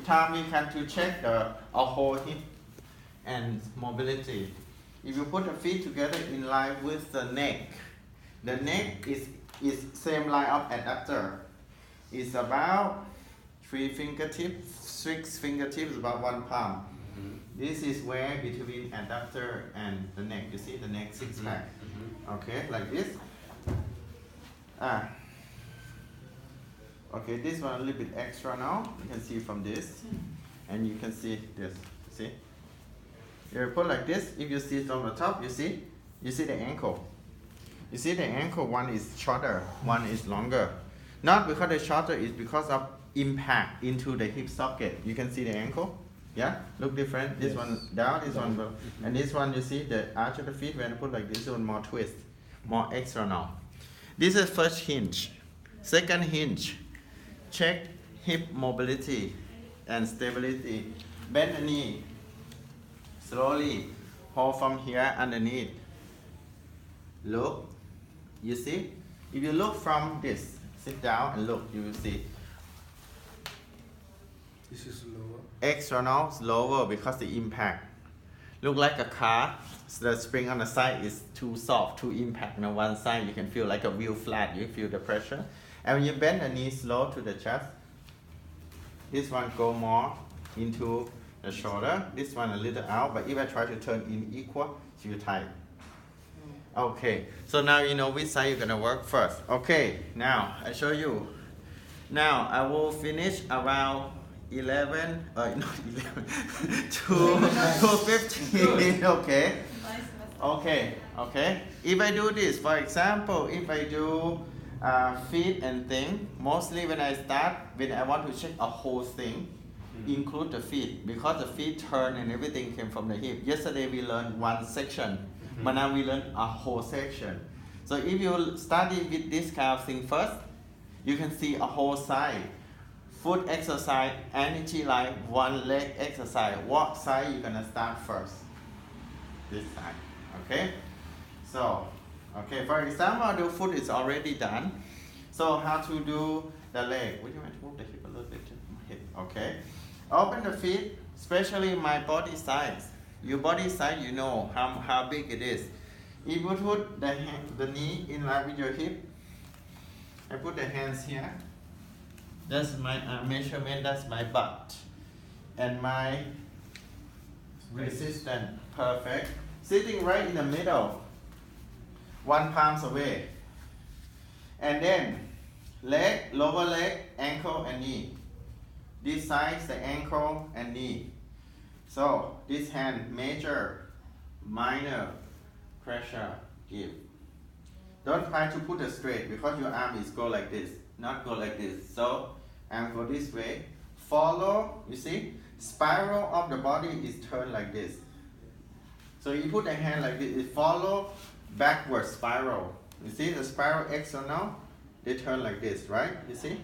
time we can to check the a whole hip and mobility. If you put the feet together in line with the neck is same line of adductor. It's about 3 fingertips, 6 fingertips, about 1 palm. This is where between adductor and the neck. You see the neck 6 pack. Okay, like this. Okay, this one a little bit extra now. You can see from this, and you can see this. See? You put like this. If you see from the top, you see the ankle. You see the ankle. One is shorter, one is longer. Not because the shorter is because of impact into the hip socket. You can see the ankle. Yeah, look different. This one down, this one up. And this one you see the arch of the feet. When I put like this one, more twist, more external. This is first hinge. Second hinge. Check hip mobility and stability. Bend the knee. Slowly hold from here underneath. Look. You see? If you look from this, sit down and look, you will see. This is lower. External is lower because the impact. Look like a car. So the spring on the side is too soft, too impact. On one side you can feel like a wheel flat. You feel the pressure. And when you bend the knee slow to the chest, this one go more into the shoulder. This one a little out. But if I try to turn in equal, it's too tight. Okay. So now you know which side you're gonna work first. Okay. Now I show you. Now I will finish around 11, not 11, 2:15, okay? Okay, okay. If I do this, for example, if I do feet and thing, mostly when I want to check a whole thing, include the feet, because the feet turn and everything came from the hip. Yesterday we learned one section, but now we learn a whole section. So if you study with this kind of thing first, you can see a whole side. Foot exercise, energy line, one leg exercise. What side you're gonna start first? This side, okay? So, okay, for example, the foot is already done. So how to do the leg? Would you want to move the hip a little bit? Hip, okay. Open the feet, especially my body size. Your body size, you know how big it is. If you put the knee in line with your hip, I put the hands here. That's my measurement, that's my butt. And my resistance, perfect. Sitting right in the middle, 1 palm away. And then, leg, lower leg, ankle and knee. This side is the ankle and knee. So, this hand, major, minor, pressure, give. Don't try to put it straight because your arm is go like this, not go like this. So, and go this way. Follow, you see, spiral of the body is turned like this. So you put a hand like this, it follow backward spiral. You see the spiral external, they turn like this, right? You see?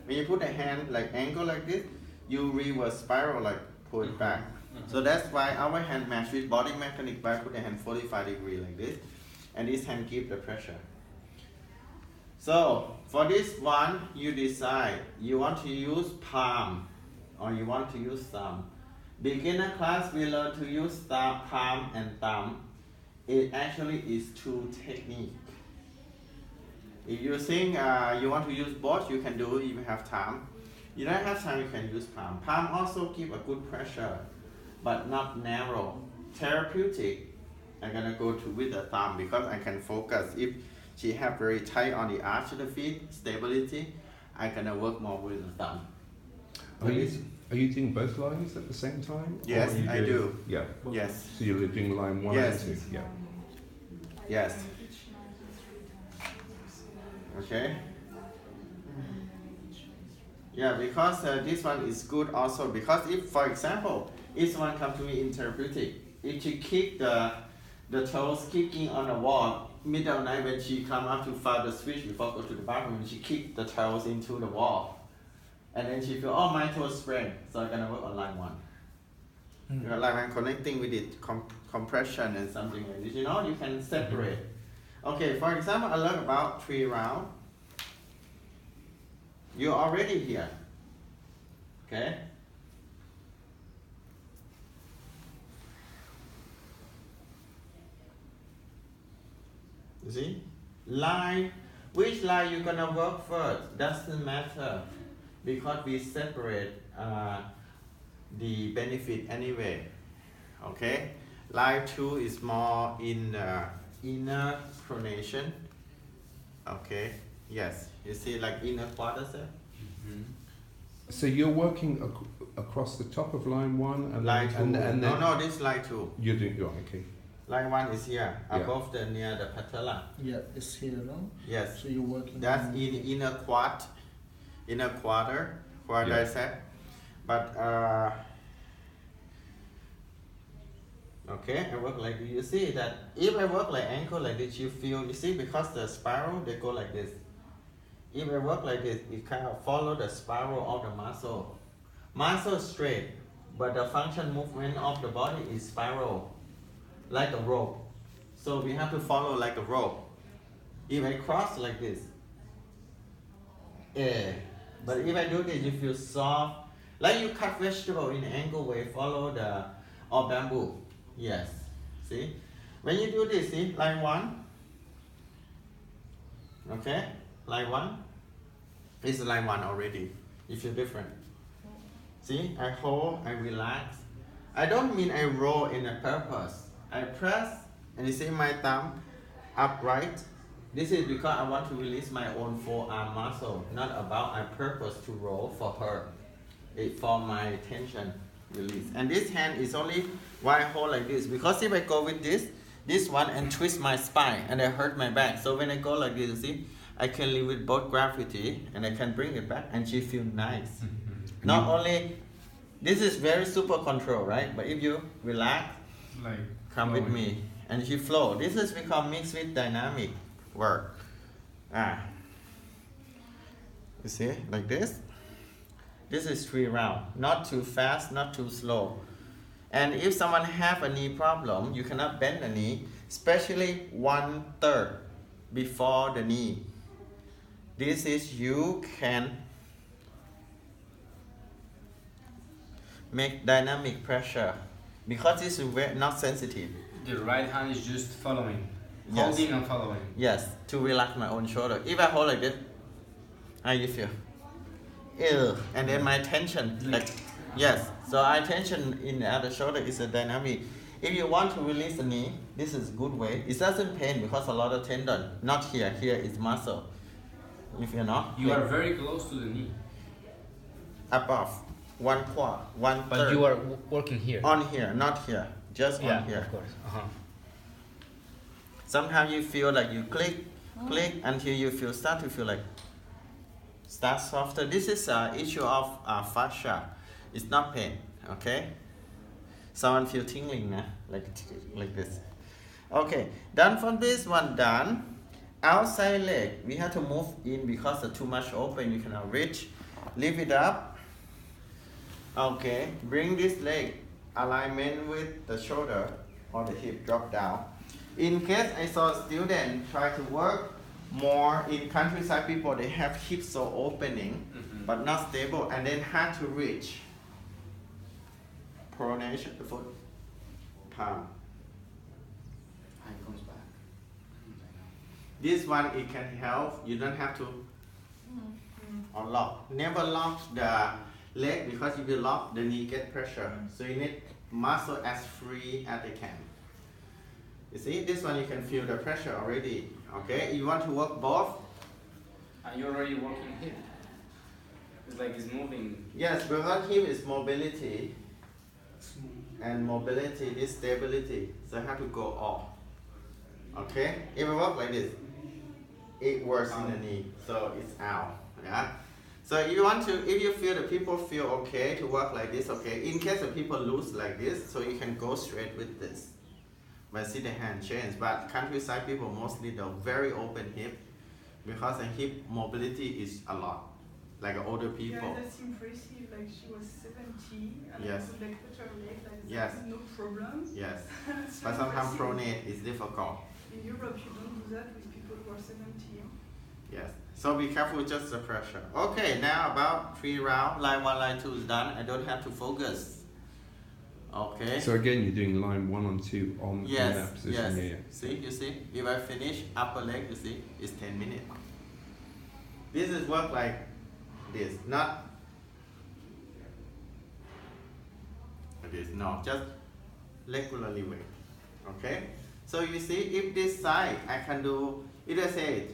When you put a hand like angle like this, you reverse spiral like pull it back. So that's why our hand match with body mechanics by put a hand 45 degrees like this. And this hand keep the pressure. So for this one, you decide you want to use palm or you want to use thumb. Beginner class we learn to use palm and thumb. It actually is 2 techniques. If you think you want to use both, you can do it if you have time. You don't have time, you can use palm. Palm also give a good pressure, but not narrow. Therapeutic, I'm gonna go to with the thumb because I can focus. If she have very tight on the arch of the feet, stability, I'm gonna work more with the thumb. Are you doing both lines at the same time? Yes, I do. Yeah. Yes. So you're doing line 1 Yes. and 2? Yeah. Yes. Okay. Yeah, because this one is good also because if, for example, if someone comes to me in therapeutic, if she kick the toes kicking on the wall, middle night when she come up to file the switch before go to the bathroom, she kick the toes into the wall. And then she feel, oh, my toes sprained, so I'm gonna work on line 1. Line 1 connecting with it, compression and something like this. You know, you can separate. Okay, for example, I learned about 3 rounds. You're already here. Okay? You see? Line, which line you're gonna work first doesn't matter because we separate the benefit anyway. Okay? Line 2 is more in inner pronation. Okay? Yes. You see like inner quadricep? So you're working across the top of line 1 and Line 2. and then No, this is line 2. you're doing okay. Line 1 is here, Yeah. above the near the patella. Yeah, it's here, no? Yes. So you're working. That's in inner quadricep. But okay, I work like this. You see that if I work like ankle like this, you feel, you see, because the spiral they go like this. If I work like this, it kind of follow the spiral of the muscle. Muscle straight, but the function movement of the body is spiral, like a rope. So we have to follow like a rope. If I cross like this, but if I do this, you feel soft, like you cut vegetable in angle way, follow the or bamboo. Yes, see? When you do this, see, line 1, okay, line 1, it's line 1 already, you feel different. See, I hold, I relax. I don't mean I roll in a purpose. I press, and you see my thumb upright. This is because I want to release my own forearm muscle, not about I purpose to roll for her. It's for my tension release. And this hand is only why I hold like this, because if I go with this one and twist my spine and I hurt my back. So when I go like this, you see, I can live with both gravity and I can bring it back and she feels nice. Not only, this is very super control, right? But if you relax, Like come with me and you flow. This is become mixed with dynamic work. You see, like this. This is 3 rounds, not too fast, not too slow. And if someone have a knee problem, you cannot bend the knee, especially 1/3 before the knee. This is you can make dynamic pressure because this is very not sensitive. the right hand is just following, Yes. holding and following. Yes, to relax my own shoulder. If I hold like this, how you feel? Ew. And then my tension, like, yes. So our tension in the other shoulder is a dynamic. If you want to release the knee, this is good way. It doesn't pain because a lot of tendon. Not here. Here is muscle. If you're not, You are very close to the knee. above 1/4, 1/3. But you are working here. On here, not here. Just on here. Of course. Sometimes you feel like you click until you start to feel like start softer. This is an issue of fascia. It's not pain, okay? Someone feel tingling, like this. Okay, done from this one, done. Outside leg, we have to move in because it's too much open, you cannot reach. Lift it up. Okay, bring this leg alignment with the shoulder or the hip, drop down. In case I saw a student try to work more in countryside, people they have hips so opening but not stable and then hard to reach. Pronation, the foot, palm. Hand comes back. This one it can help. You don't have to unlock. Never lock the leg because if you lock the knee get pressure. So you need muscle as free as they can. You see, this one you can feel the pressure already. Okay, you want to work both? And you're already working here. It's like it's moving. Yes, because hip is mobility. And mobility is stability. So I have to go off. Okay, if I work like this, it works in the knee, so it's out. Yeah. So if you feel that people feel okay to work like this, okay. In case of people loose like this, so you can go straight with this. But see the hand change. But countryside people mostly the very open hip because the hip mobility is a lot, like older people. Yeah, that's impressive. Like she was 70 and Yes. I could like put her leg like Yes. that, no problem. Yes. That's But so sometimes impressive. pronate is difficult. In Europe, you don't do that with people who are 70. Yes. So be careful with just the pressure. Okay, now about 3 rounds. Line 1, line 2 is done. I don't have to focus. Okay. So again, you're doing line 1 and 2 on in Yes, that position. yes. Yeah, yeah. See, you see, if I finish upper leg, you see, it's 10 minutes. This is work like this, not like this, no, just regularly way. Okay? So you see, if this side, I can do, if I say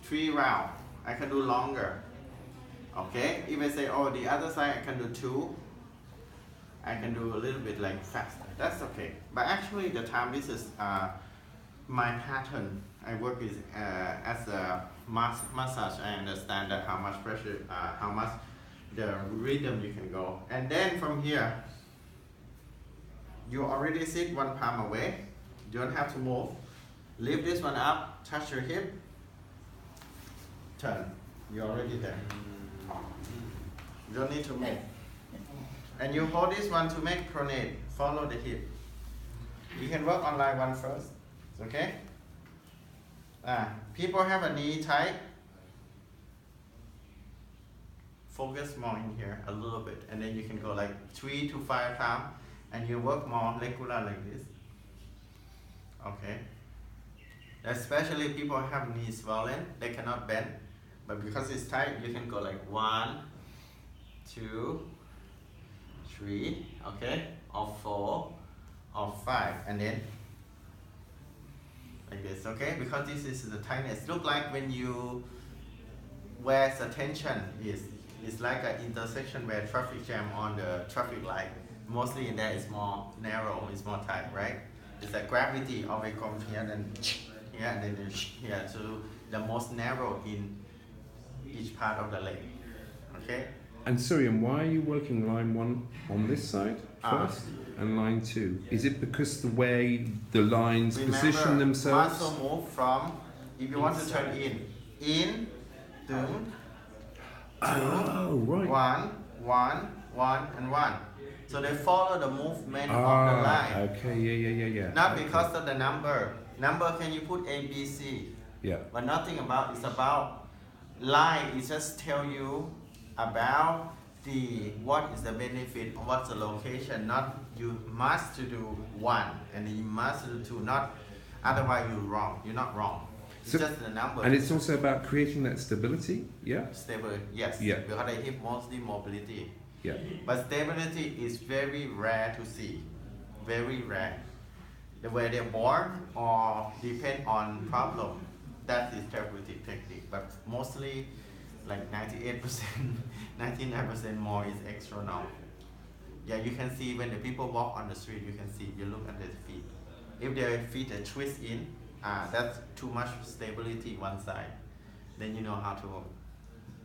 3 rounds, I can do longer. Okay? If I say, oh, the other side, I can do 2, I can do a little bit like faster. That's okay. But actually, the time, this is my pattern. I work with as a massage. I understand that how much pressure, how much the rhythm you can go. And then from here, you already sit one palm away. You don't have to move. Lift this one up, touch your hip, turn. You're already there. You don't need to move. And you hold this one to make pronate. Follow the hip. You can work on line 1 first. Okay? People have a knee tight. Focus more in here a little bit. And then you can go like 3 to 5 times. And you work more regular like this. Okay? Especially people have knees swollen. They cannot bend. But because it's tight, you can go like 1, 2, 3, okay, or 4, or 5, and then like this, okay? Because this is the tightness. Look like when you where the tension is. It's like an intersection where traffic jam on the traffic light. Mostly in there it's more narrow, it's more tight, right? It's like gravity always comes here, then here, and then here. So the most narrow in each part of the leg, okay? And Suriyan, why are you working line 1 on this side first and line 2? Is it because the way the lines position themselves? Muscle move from, if you want to turn in, two, oh, right. 1, and 1. So they follow the movement of the line. Okay, yeah. Not because of the number. Number can you put A, B, C? Yeah. But nothing about, it's about line. It just tell you about what is the benefit, what's the location. Not you must to do 1 and you must do 2. Not otherwise you're wrong. You're not wrong. It's So, just the number. and it's also about creating that stability. Yeah. Stable, yes. Yeah. Because I hit mostly mobility. Yeah. But stability is very rare to see. Very rare. The way they're born or depend on problem. That is therapeutic technique. But mostly like 98%, 99% more is external. Yeah, you can see when the people walk on the street, you can see, you look at their feet. If their feet are twist in, that's too much stability one side. Then you know how to move.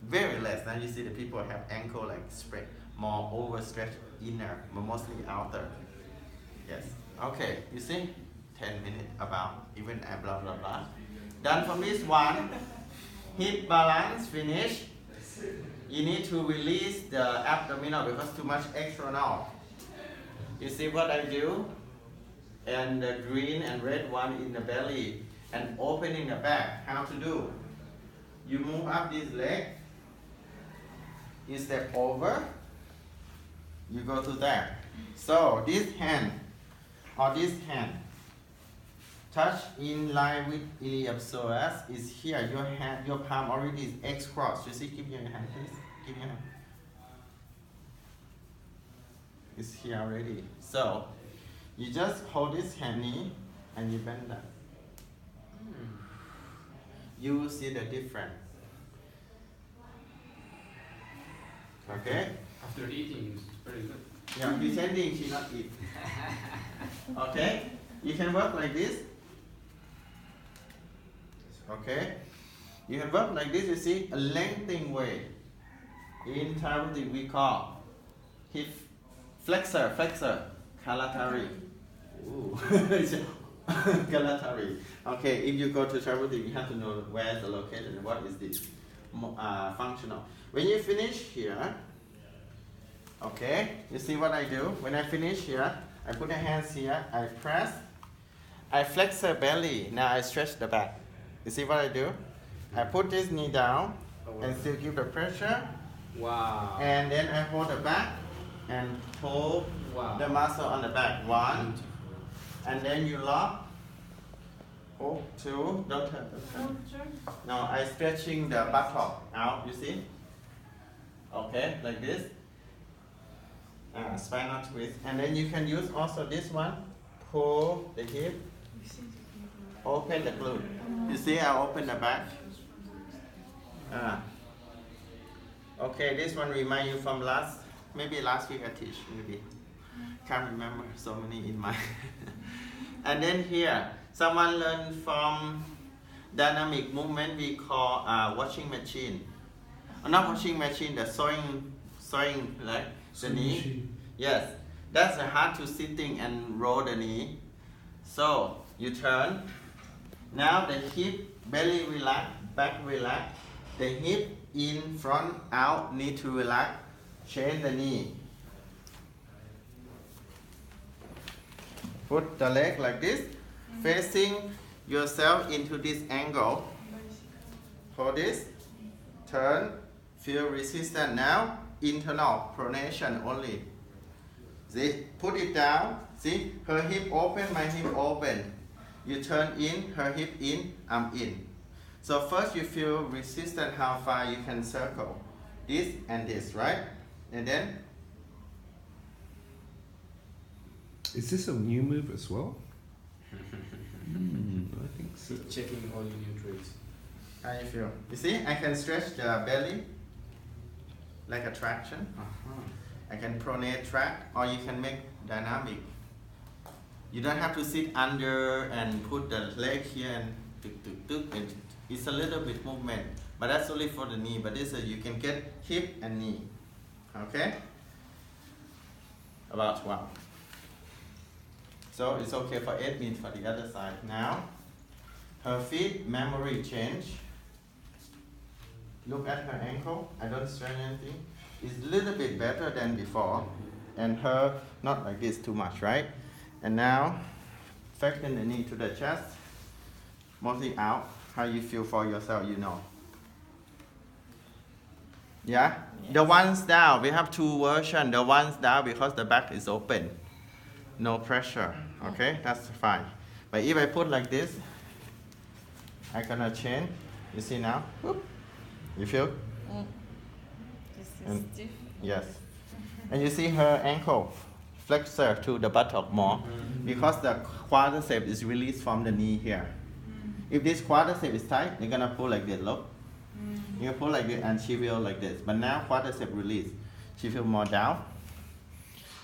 Very less. Now you see the people have ankle like spread, more overstretched inner, but mostly outer. Yes. Okay, you see? 10 minutes about, even blah blah blah. Done from this one. Hip balance, finish. You need to release the abdominal because too much external. You see what I do? And the green and red one in the belly and opening the back. How to do? You move up this leg. You step over. You go to there. So this hand or this hand touch in line with iliopsoas is here. Your hand, your palm already is X cross. You see, give me your hand, please. Give me your hand. It's here already. So you just hold this hand knee and you bend that. You will see the difference. Okay? After eating, it's very good. Yeah, pretending she not eat. Okay? You can work like this. Okay? You can work like this, you see, a lengthening way. In Thai we call hip flexor, kalatari. Ooh. Kalatari. Okay, if you go to Thai you have to know where's the location and what is this functional. When you finish here, okay, you see what I do? When I finish here, I put the hands here, I press, I flex the belly, now I stretch the back. You see what I do? I put this knee down and still give the pressure. Wow. And then I hold the back and pull Wow. the muscle on the back. One, and then you lock. Oh, two. Don't turn. Don't turn. No, I stretching the buttock out. You see? Okay, like this. Spinal twist, and then you can use also this one. Pull the hip. Open the glute. You see? I open the back. Okay, this one remind you from maybe last week I teach, maybe. Can't remember, so many in my. And then here, someone learned from dynamic movement we call washing machine. Not washing machine, the sewing, like the knee. Machine. Yes, that's hard to sitting and roll the knee. So you turn. Now the hip, belly relax, back relax. The hip in, front, out, need to relax. Change the knee. Put the leg like this, facing yourself into this angle. Hold this, turn, feel resistance now, internal pronation only. See, put it down, see, her hip open, my hip open. You turn in, her hip in, I'm in. So first you feel resistance, how far you can circle. This and this, right? And then is this a new move as well? I think so. Checking all your new tricks. how you feel? You see, I can stretch the belly like a traction. I can pronate track, or you can make dynamic. You don't have to sit under and put the leg here and and it's a little bit movement, but that's only for the knee. But this you can get hip and knee. Okay? About 12. So it's okay for 8 minutes for the other side. Now, her feet, memory change. Look at her ankle. I don't strain anything. It's a little bit better than before. And her, not like this too much, right? And now, flexion the knee to the chest. Mostly out. How you feel for yourself, you know. Yeah? Yes. The ones down, we have two versions. The ones down because the back is open. No pressure. Okay? That's fine. But if I put like this, I'm gonna change. You see now? Whoop. You feel? This is stiff. Yes. And you see her ankle flexor to the buttock more because the quadricep is released from the knee here. If this quadricep is tight, you're gonna pull like this, look. You pull like this and she will like this. But now quadricep release. She feel more down.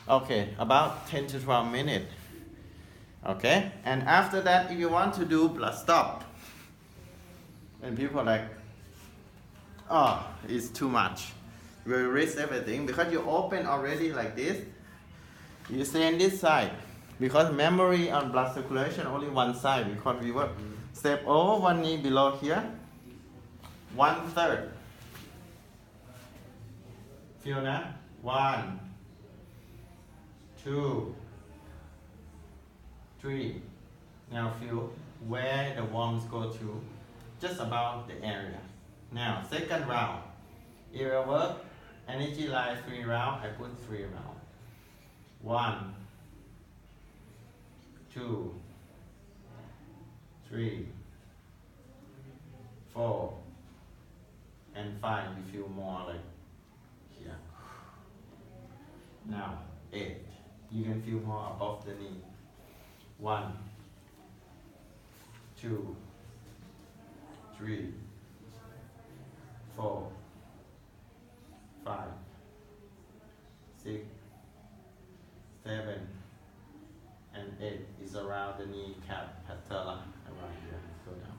Okay, about 10 to 12 minutes. Okay, and after that, if you want to do plus stop, and people are like, oh, it's too much. You will risk everything because you open already like this. You stay on this side because memory on blood circulation only one side because we work. Step over one knee below here. 1/3. Feel now? 1, 2, 3. Now feel where the worms go to. Just about the area. Now, second round. Area work, energy line 3 rounds. I put 3 rounds. 1, 2, 3, 4, and 5. You feel more like here. Now, 8. You can feel more above the knee. 1, 2, 3, 4, 5, 6, 7, and 8 is around the knee cap patella around here. Go down.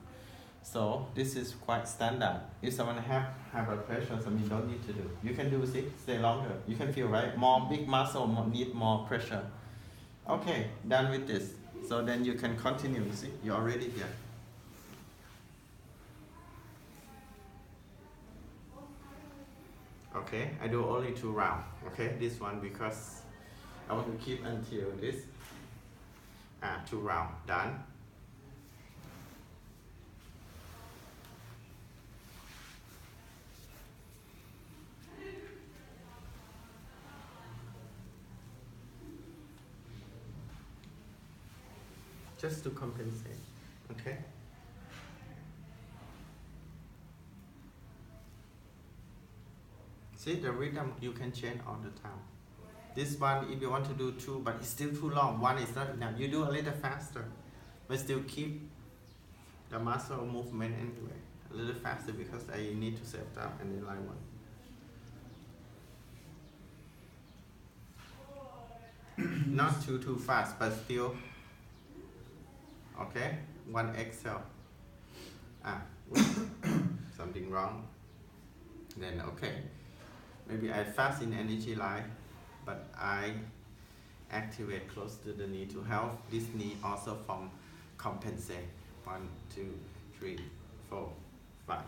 So this is quite standard. If someone have high blood pressure, something don't need to do. You can do 6, stay longer. You can feel right. More big muscle need more pressure. Okay, done with this. So then you can continue. See, you're already here. Okay, I do only 2 rounds. Okay, this one because I want to keep until this. 2 rounds, done. just to compensate. Okay. See the rhythm you can change all the time. This one, if you want to do 2, but it's still too long, 1 is not enough. You do a little faster, but still keep the muscle movement anyway. A little faster because I need to save time and then line 1. Not too fast, but still. Okay, 1 exhale. Something wrong. Then okay, maybe I fast in energy line, but I activate close to the knee to help this knee also from compensate. 1, 2, 3, 4, 5.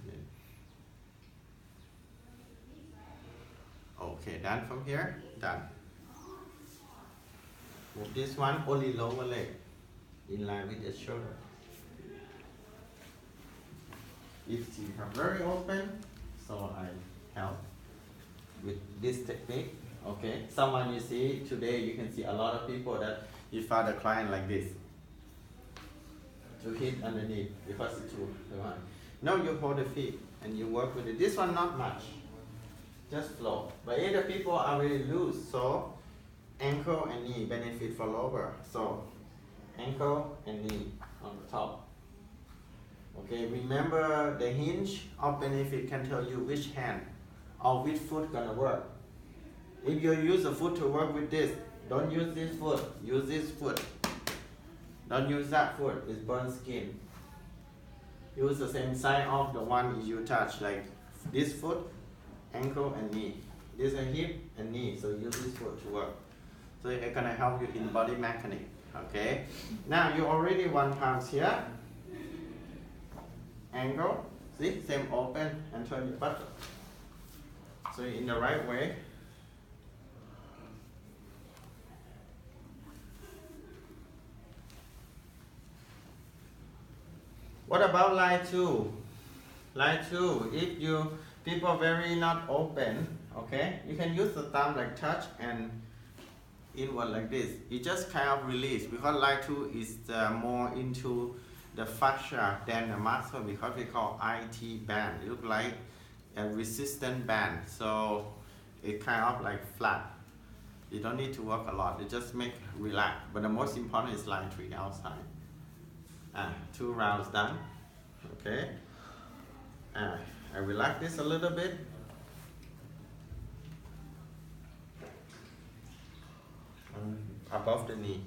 Then. Okay, done from here. Done. Move this one only lower leg in line with the shoulder. If you are very open, so I help with this technique. Okay, someone you see today, you can see a lot of people that you find a client like this to hit underneath because it's too high. Now you hold the feet and you work with it. This one not much, just flow. But either people are really loose, so ankle and knee benefit for lower. So ankle and knee on the top. Okay, remember the hinge of benefit can tell you which hand or which foot gonna work. If you use a foot to work with this, don't use this foot, use this foot. Don't use that foot, it's burn skin. Use the same side of the one you touch, like this foot, ankle and knee. This is hip and knee, so use this foot to work. So it's gonna help you in body mechanics. Okay. Now you already 1 palm here. Angle. See, same open and turn your butt. So in the right way. What about line 2? Line 2, if you people very not open, okay, you can use the thumb like touch and inward like this. You just kind of release because line 2 is more into the fascia than the muscle because we call IT band. It looks like a resistant band, so it kind of like flat. You don't need to work a lot. You just make relax. But the most important is line 3 outside. 2 rounds done. Okay. I relax this a little bit. Above the knee.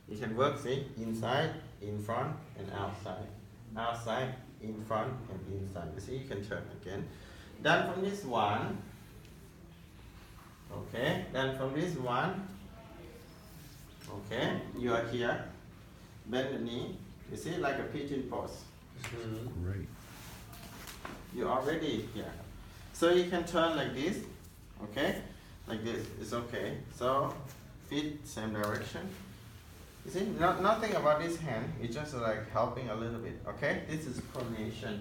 You can work, see, inside, in front, and outside. Outside, in front, and inside. You see, you can turn again. Done from this one. Okay, then from this one. Okay, you are here. Bend the knee. You see, like a pigeon pose. Great. You're already here. So you can turn like this. Okay, like this. It's okay. So feet same direction. You see, nothing about this hand. It's just like helping a little bit. Okay, this is pronation.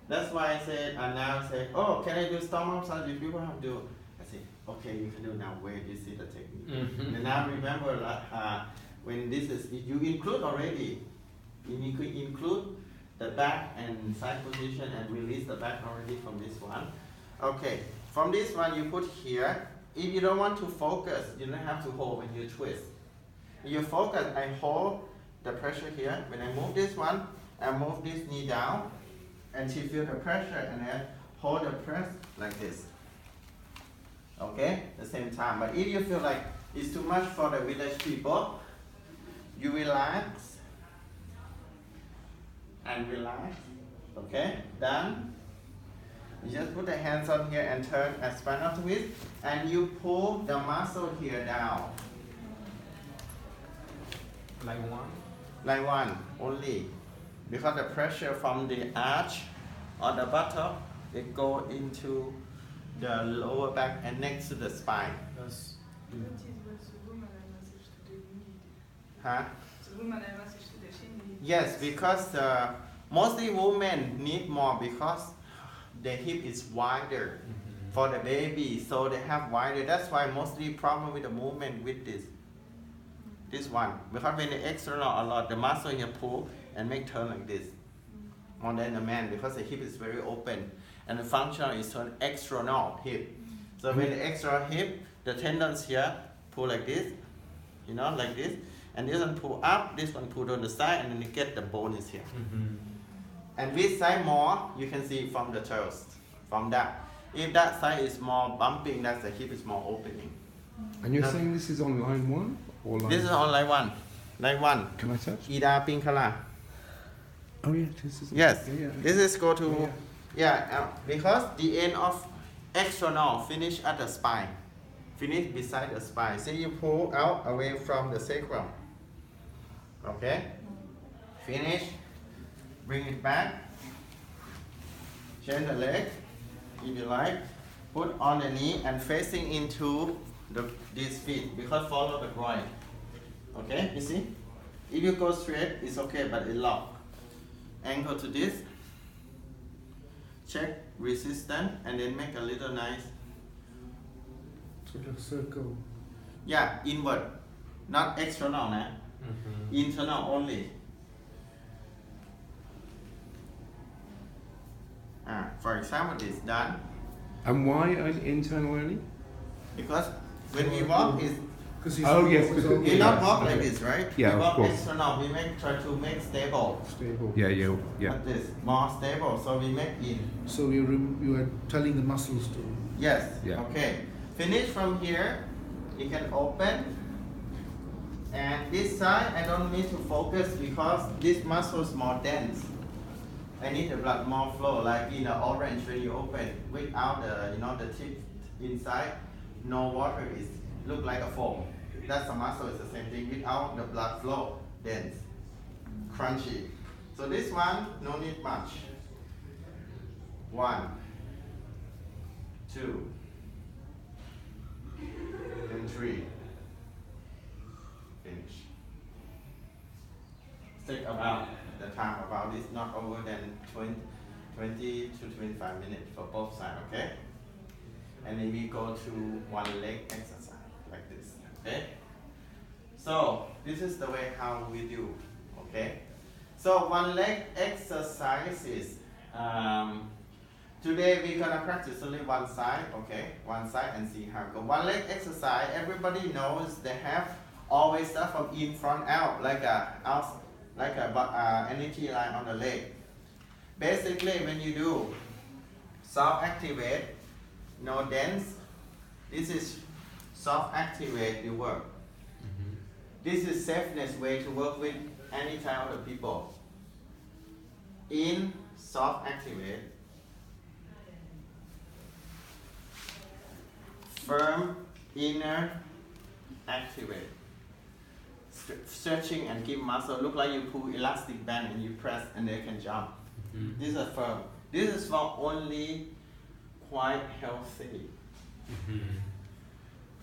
That's why I said, and now say, oh, can I do stomach massage? If people have to do, I say, okay, you can do now. Where do you see the technique? And now remember, when this is, you include already. You need to include the back and side position and release the back already from this one. Okay, from this one you put here. If you don't want to focus, you don't have to hold when you twist. You focus, I hold the pressure here. When I move this one, I move this knee down until you feel the pressure and then hold the press like this. Okay, the same time. But if you feel like it's too much for the village people, you relax and relax. Okay, done. You just put the hands on here and turn a spinal twist, and you pull the muscle here down. Like 1? Like 1 only, because the pressure from the arch or the buttock, it go into the lower back and next to the spine. That's That is what the woman I massage today need. Huh? The woman I massage today, she needs. Yes, because mostly women need more because the hip is wider for the baby, so they have wider. That's why mostly problem with the movement with this. This one. Because when the external a lot, the muscle here pull and make turn like this. More than the man, because the hip is very open. And the functional is turn external hip. So when the external hip, the tendons here pull like this, you know, like this. And this one pull up, this one pull on the side, and then you get the bone is here. And which side more, you can see from the toes, from that. If that side is more bumping, that's the hip is more opening. And you're saying this is on line 1 or line? This is on line 1. Line 1. Can I touch? Ida Pinkala. Oh yeah, this is. Yes. Yeah, yeah. This is go to, Yeah. because the end of external finish at the spine. Finish beside the spine. See, you pull out away from the sacrum. Okay? Finish. Bring it back. Change the leg, if you like. Put on the knee and facing into these feet, because follow the groin. Okay, you see? If you go straight, it's okay, but it lock. Angle to this. Check resistance, and then make a little nice. Sort of circle. Yeah, inward, not external, nah. Internal only. For example, this done. And why internal only? Because when we walk, is Oh, yes, because- we not walk like this, right? Yeah, we of walk course. external. We try to make stable. Stable. Yeah, yeah. Like this, more stable. So we make in. So you are telling the muscles to. Yes. Yeah. Okay. Finish from here. You can open. And this side, I don't need to focus because this muscle is more dense. I need the blood more flow, like in the orange when you open, without the the tip inside, no water is look like a foam. That's the muscle is the same thing. Without the blood flow, dense, crunchy. So this one, no need much. 1, 2, and 3. Finish. Take about the time about this, not over than 20 to 25 minutes for both sides, okay? And then we go to one leg exercise like this, okay? So this is the way how we do, okay? So one leg exercises. Today we're gonna practice only one side, okay? One side and see how it goes. One leg exercise, everybody knows they have always start from in front out, like a energy line on the leg. Basically, when you do soft activate, no dense, this is soft activate you work. This is safest way to work with any type of people. In soft activate, firm inner activate. Stretching and give muscle. Look like you pull elastic band and you press and they can jump. This is firm. This is for only quite healthy.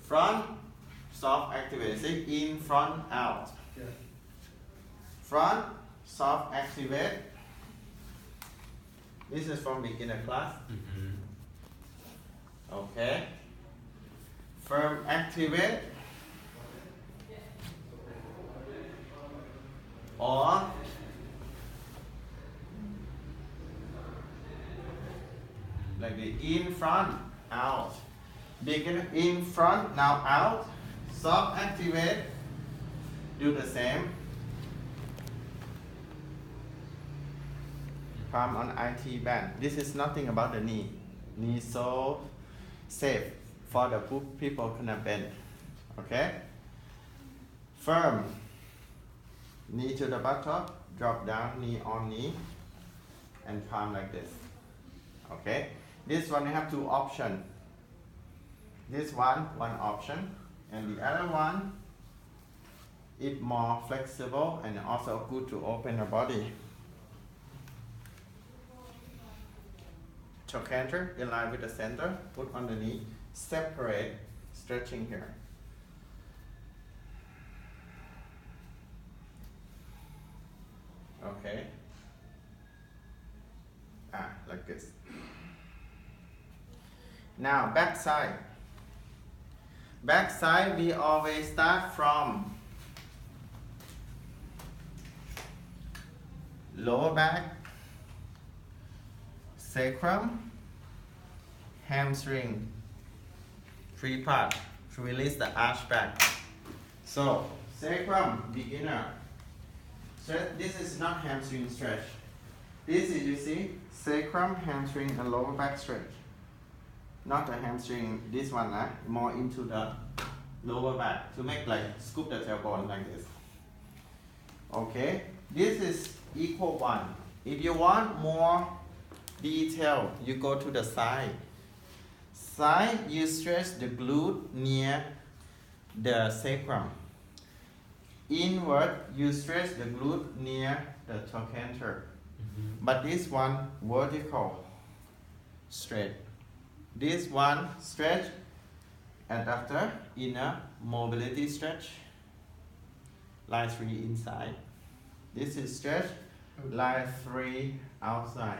Front, soft activate. See, in, front, out. Yeah. Front, soft activate. This is from beginner class. Okay. Firm activate. Or like the in front, out. Begin in front, now out. Soft activate. Do the same. Palm on IT band. This is nothing about the knee. Knee so safe for the people who can bend. Okay? Firm. Knee to the buttock, drop down, knee on knee, and palm like this. Okay? This one you have two options. This one option, and the other one is more flexible and also good to open the body. Trochanter in line with the center, put on the knee, separate, stretching here. Okay. Like this. Now back side. Back side we always start from lower back, sacrum, hamstring, 3 parts to release the arch back. So sacrum, beginner. Stretch. This is not hamstring stretch. This is, you see, sacrum, hamstring, and lower back stretch. Not the hamstring, this one, more into the lower back to make like scoop the tailbone like this. Okay, this is equal one. If you want more detail, you go to the side. Side, you stretch the glute near the sacrum. Inward, you stretch the glute near the trochanter. But this one, vertical, straight. This one, stretch, and after, inner mobility stretch, line 3 inside. This is stretch, line 3 outside.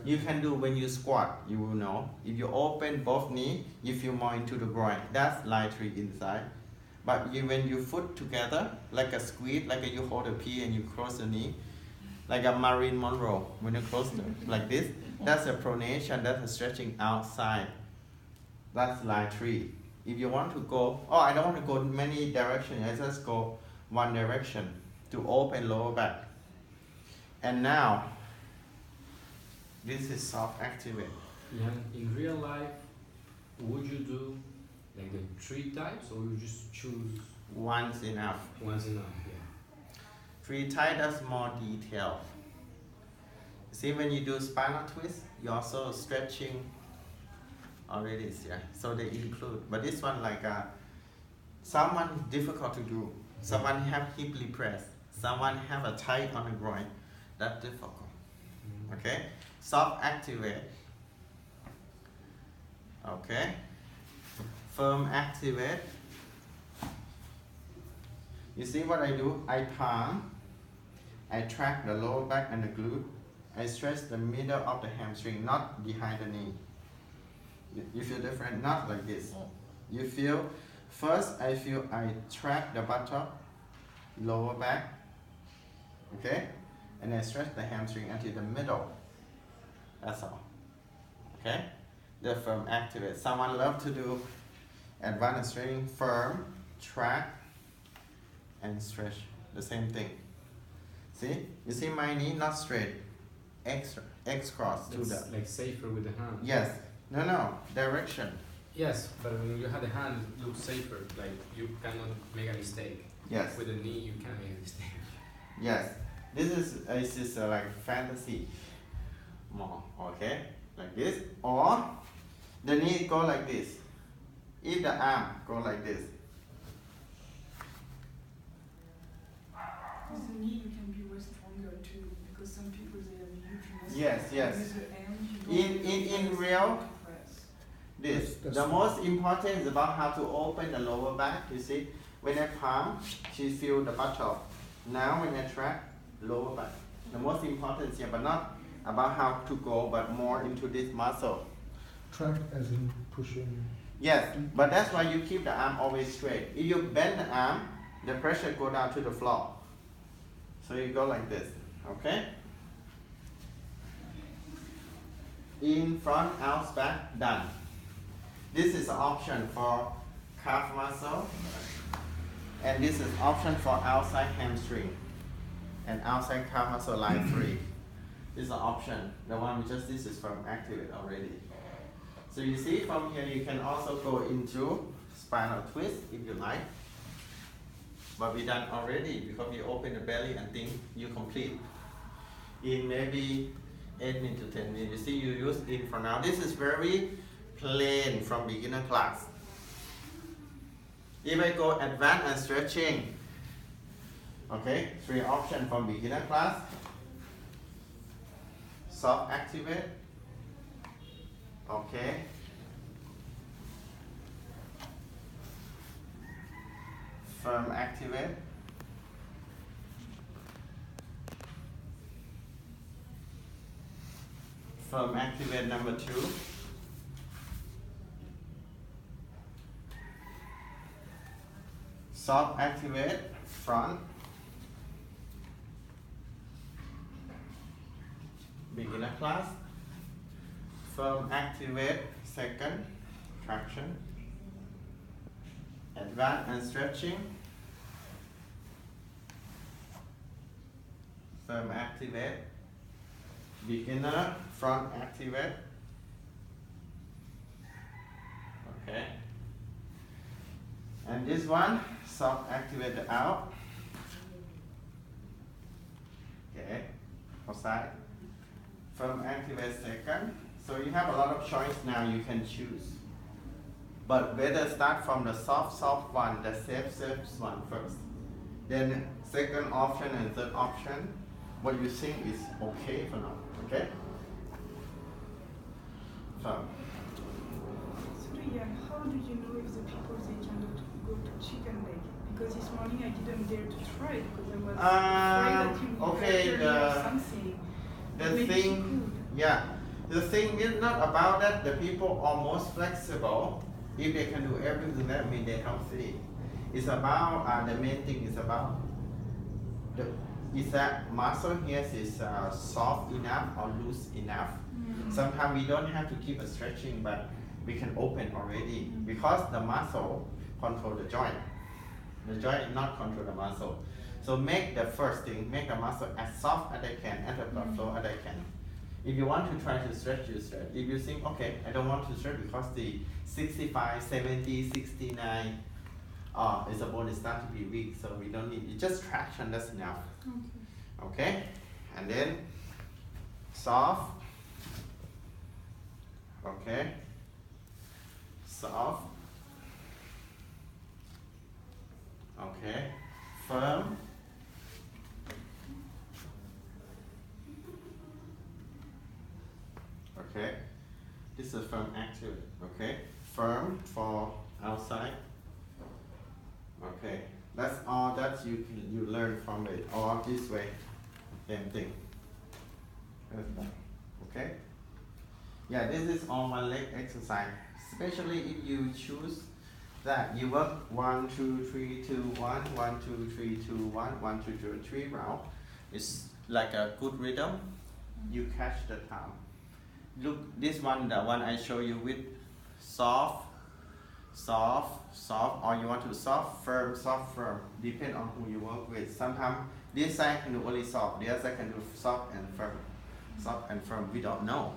You can do when you squat, you will know. If you open both knees, you feel more into the groin. That's line 3 inside. But when you foot together, like a squeeze, like you hold a pea and you cross the knee, like a Marilyn Monroe, when you close them like this, that's a pronation, that's a stretching outside. That's line 3. If you want to go, oh, I don't want to go many directions, I just go one direction to open lower back. And now, this is soft activate. Yeah, in real life, would you do like the 3 types, or you just choose One's enough. once enough? Yeah. 3 types, that's more detail. See, when you do spinal twist, you're also stretching already, yeah. So they include, but this one like someone difficult to do. Someone have hip press. Someone have a tight on the groin. That's difficult. Okay. Soft activate. Okay. Firm activate. You see what I do? I palm. I track the lower back and the glute. I stretch the middle of the hamstring, not behind the knee. You feel different? Not like this. You feel, first I feel I track the buttock, lower back, okay? And I stretch the hamstring until the middle. That's all. Okay? The firm activate. Someone love to do advanced stretching, firm, track, and stretch. The same thing. See? You see my knee not straight. X cross to It's the. like safer with the hand. Yes. No. Direction. Yes, but when you have the hand, it looks safer. Like you cannot make a mistake. Yes. With the knee, you can make a mistake. Yes. This is like fantasy. More. Okay? Like this. Or the knee go like this. If the arm go like this. With the knee, you can be way stronger too, because some people they have huge muscles. Yes. With the hand, you In don't real, press. this. That's The most important is about how to open the lower back. You see, when I palm, she feel the buttock. Now when I track, lower back. The most important is here, but not about how to go, but more into this muscle. Track as in pushing. Yes, but that's why you keep the arm always straight. If you bend the arm, the pressure go down to the floor. So you go like this, okay? In, front, out, back, done. This is an option for calf muscle, and this is option for outside hamstring and outside calf muscle line 3. This is an option. The one we just this is from activate already. So you see from here you can also go into spinal twist if you like. But we done already because we open the belly and think you complete. In maybe 8 minutes to 10 minutes. You see you use in for now. This is very plain from beginner class. If I go advanced and stretching, okay, 3 options from beginner class. Soft activate, okay. Firm activate. Firm activate number 2. Soft activate front. beginner class. Firm activate, second, traction. Advance and stretching. Firm activate. Beginner, front activate. Okay. And this one, soft activate the out. Okay. Outside. Firm activate second. So you have a lot of choice now, you can choose. But better start from the soft one, the safe one first. Then second option and third option, what you think is okay for now, okay? So. Suriyan, how do you know if the people they cannot go to chicken leg? Because this morning I didn't dare to try because I was afraid that you would okay, hurt me or something. the thing, yeah, the thing is not about that. The people are most flexible. If they can do everything, that means they're healthy. It's about the main thing is about is that muscle here is soft enough or loose enough. Sometimes we don't have to keep stretching, but we can open already because the muscle control the joint. The joint not control the muscle. So make the first thing, make the muscle as soft as they can, as the flow as they can. If you want to try to stretch, you stretch. If you think, okay, I don't want to stretch because the 65, 70, 69 is supposed to start to be weak, so we don't need it. Just traction, that's enough. Okay? And then soft. Okay? Soft. Okay? Firm. Okay, this is firm active. Okay, firm for outside. Okay, that's all that you learn from it. Or this way, same thing. Okay. Yeah, this is all my leg exercise. Especially if you choose that you work 1, 2, 3, 2, 1, 1, 2, 3, 2, 1, 1, 2, 3 round. It's like a good rhythm. You catch the time. Look, this one, the one I show you with soft, or you want to soft, firm, depend on who you work with. Sometimes this side can do only soft, the other side can do soft and firm, we don't know.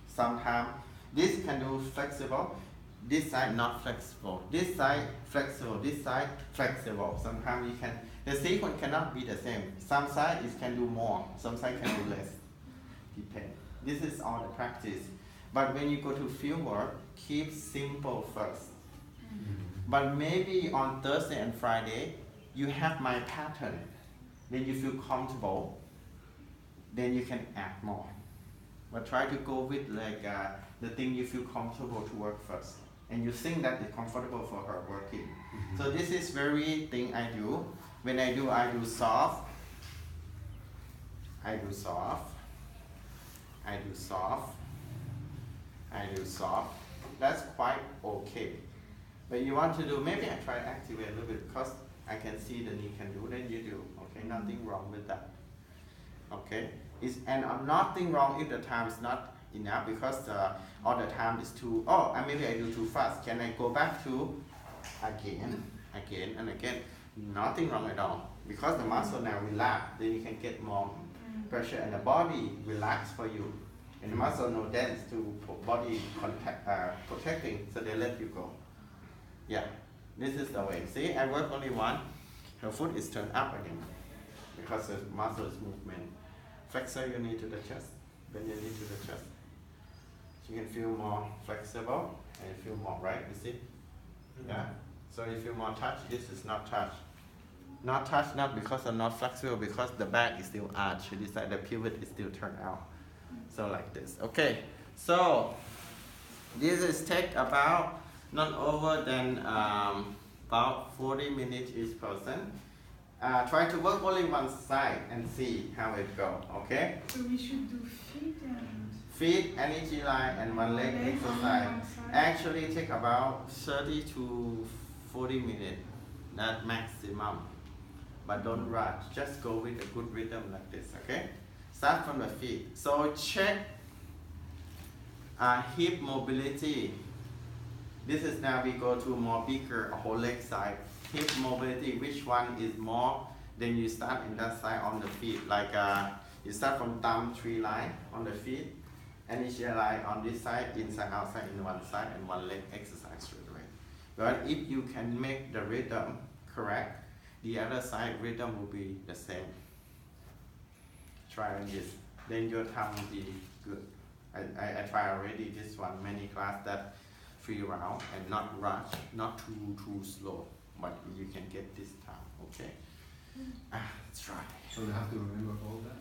Sometimes this can do flexible, this side not flexible, this side flexible, this side flexible. Sometimes you can, the sequence cannot be the same. Some side it can do more, some side can do less, depend. This is all the practice. But when you go to fieldwork, keep simple first. But maybe on Thursday and Friday, you have my pattern. Then you feel comfortable, then you can add more. But try to go with like the thing you feel comfortable to work first. And you think that it's comfortable for her working. So this is very thing I do. When I do soft. I do soft. That's quite okay. But you want to do, maybe I try activate a little bit because I can see the knee can do, then you do. Okay, nothing wrong with that. Okay, and nothing wrong if the time is not enough because all the time is too, maybe I do too fast. Can I go back to again and again? Nothing wrong at all because the muscle now relax, then you can get more pressure and the body relax for you. And the muscle no dance to body contact, protecting, so they let you go. Yeah, this is the way. See, I work only one. Her foot is turned up again because the muscle is movement. Flexor your knee to the chest, bend your knee to the chest. So you can feel more flexible and you feel more right. You see? Yeah. So you feel more touch. This is not touch. Not touch, not because I'm not flexible, because the back is still arched. This side, the pivot is still turned out. So like this. Okay. So this is take about not over than about 40 minutes each person. Try to work only one side and see how it goes. Okay. So we should do feet and feet, energy line, and one leg exercise. Actually take about 30 to 40 minutes. That maximum. But don't rush. Just go with a good rhythm like this. Okay. Start from the feet. So check hip mobility. This is now we go to more bigger whole leg side. Hip mobility, which one is more? Then you start in that side on the feet. Like you start from thumb 3 line on the feet, and initial line on this side, inside, outside, in one side, and one leg exercise straight away. But if you can make the rhythm correct, the other side rhythm will be the same. Try on this, then your thumb will be good. I try already this one many class that 3 round and not rush, not too slow, but you can get this time. Okay, let's try. So you have to remember all that?